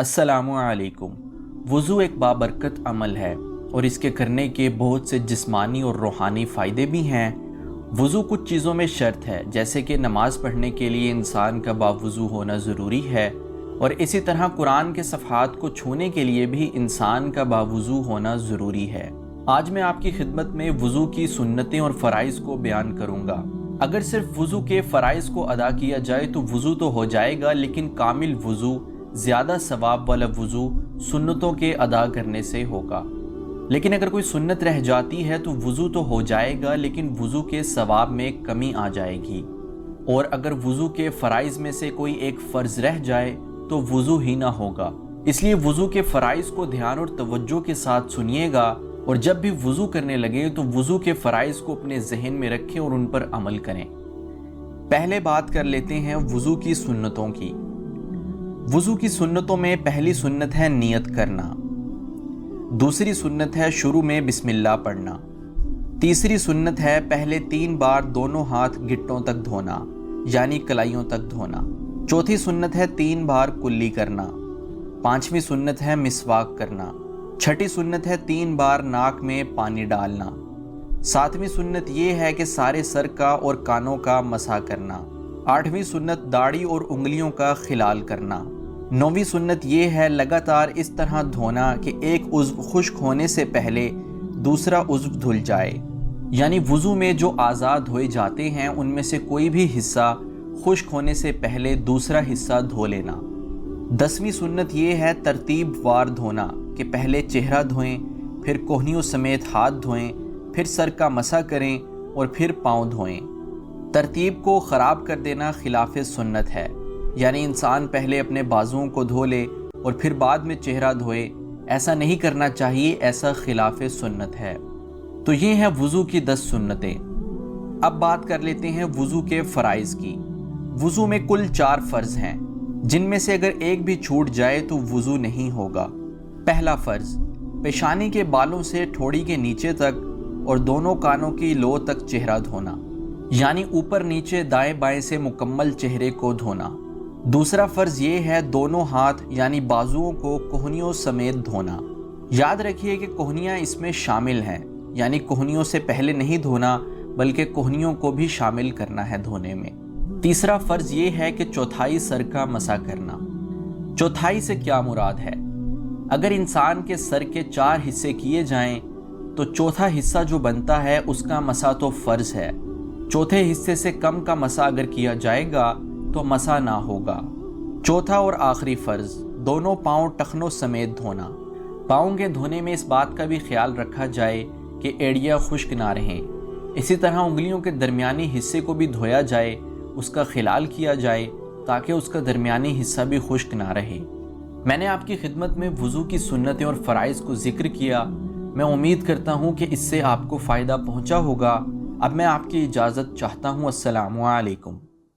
अस्सलामु अलैकुम। वज़ू एक बाबरकत अमल है और इसके करने के बहुत से जिस्मानी और रूहानी फ़ायदे भी हैं। वज़ू कुछ चीज़ों में शर्त है, जैसे कि नमाज़ पढ़ने के लिए इंसान का बावज़ू होना ज़रूरी है, और इसी तरह कुरान के सफ़हात को छूने के लिए भी इंसान का बावज़ू होना ज़रूरी है। आज मैं आपकी खिदमत में वज़ू की सुन्नतें और फ़राइज़ को बयान करूँगा। अगर सिर्फ वज़ू के फ़राइज़ को अदा किया जाए तो वज़ू तो हो जाएगा, लेकिन कामिल वज़ू, ज़्यादा सवाब वाला वज़ू सुन्नतों के अदा करने से होगा। लेकिन अगर कोई सुन्नत रह जाती है तो वज़ू तो हो जाएगा, लेकिन वज़ू के सवाब में कमी आ जाएगी। और अगर वज़ू के फ़राइज़ में से कोई एक फ़र्ज़ रह जाए तो वज़ू ही ना होगा। इसलिए वज़ू के फ़राइज़ को ध्यान और तवज्जो के साथ सुनिएगा, और जब भी वज़ू करने लगे तो वज़ू के फ़राइज़ को अपने जहन में रखें और उन पर अमल करें। पहले बात कर लेते हैं वज़ू की सुन्नतों की। वज़ू की सुन्नतों में पहली सुन्नत है नियत करना। दूसरी सुन्नत है शुरू में बिस्मिल्लाह पढ़ना। तीसरी सुन्नत है पहले 3 बार दोनों हाथ गिट्टों तक धोना, यानी कलाइयों तक धोना। चौथी सुन्नत है 3 बार कुल्ली करना। पांचवी सुन्नत है मिसवाक करना। छठी सुन्नत है 3 बार नाक में पानी डालना। सातवीं सुन्नत ये है कि सारे सर का और कानों का मसा करना। आठवीं सुन्नत दाढ़ी और उंगलियों का खिलाल करना। नौवीं सुन्नत ये है लगातार इस तरह धोना कि एक उज़्व खुश्क होने से पहले दूसरा उज़्व धुल जाए, यानी वज़ू में जो आज़ाद धोए जाते हैं उनमें से कोई भी हिस्सा खुश्क होने से पहले दूसरा हिस्सा धो लेना। 10वीं सुन्नत ये है तरतीब वार धोना, कि पहले चेहरा धोएं, फिर कोहनियों समेत हाथ धोएं, फिर सर का मसा करें और फिर पाँव धोएं। तरतीब को ख़राब कर देना खिलाफ सुन्नत है, यानी इंसान पहले अपने बाजुओं को धो ले और फिर बाद में चेहरा धोए। ऐसा नहीं करना चाहिए, ऐसा खिलाफ सुन्नत है। तो ये है वज़ू की 10 सुन्नतें। अब बात कर लेते हैं वज़ू के फ़राइज़ की। वज़ू में कुल 4 फ़र्ज़ हैं, जिनमें से अगर एक भी छूट जाए तो वज़ू नहीं होगा। पहला फ़र्ज़, पेशानी के बालों से ठोड़ी के नीचे तक और दोनों कानों की लो तक चेहरा धोना, यानी ऊपर नीचे दाएं बाएं से मुकम्मल चेहरे को धोना। दूसरा फ़र्ज़ ये है दोनों हाथ यानी बाजुओं को कोहनियों समेत धोना। याद रखिए कि कोहनियाँ इसमें शामिल हैं, यानी कोहनियों से पहले नहीं धोना बल्कि कोहनियों को भी शामिल करना है धोने में। तीसरा फ़र्ज़ ये है कि चौथाई सर का मसा करना। चौथाई से क्या मुराद है? अगर इंसान के सर के 4 हिस्से किए जाएं तो चौथा हिस्सा जो बनता है उसका मसा तो फ़र्ज़ है। चौथे हिस्से से कम का मसा अगर किया जाएगा तो मसा ना होगा। चौथा और आखिरी फ़र्ज़, दोनों पाँव टखनों समेत धोना। पाँव के धोने में इस बात का भी ख्याल रखा जाए कि एड़ियाँ खुश्क ना रहें। इसी तरह उंगलियों के दरमियानी हिस्से को भी धोया जाए, उसका खिलाल किया जाए ताकि उसका दरमियानी हिस्सा भी खुश्क ना रहे। मैंने आपकी खिदमत में वज़ू की सुन्नतें और फ़राइज़ को ज़िक्र किया। मैं उम्मीद करता हूँ कि इससे आपको फ़ायदा पहुँचा होगा। अब मैं आपकी इजाज़त चाहता हूँ। अस्सलामु अलैकुम।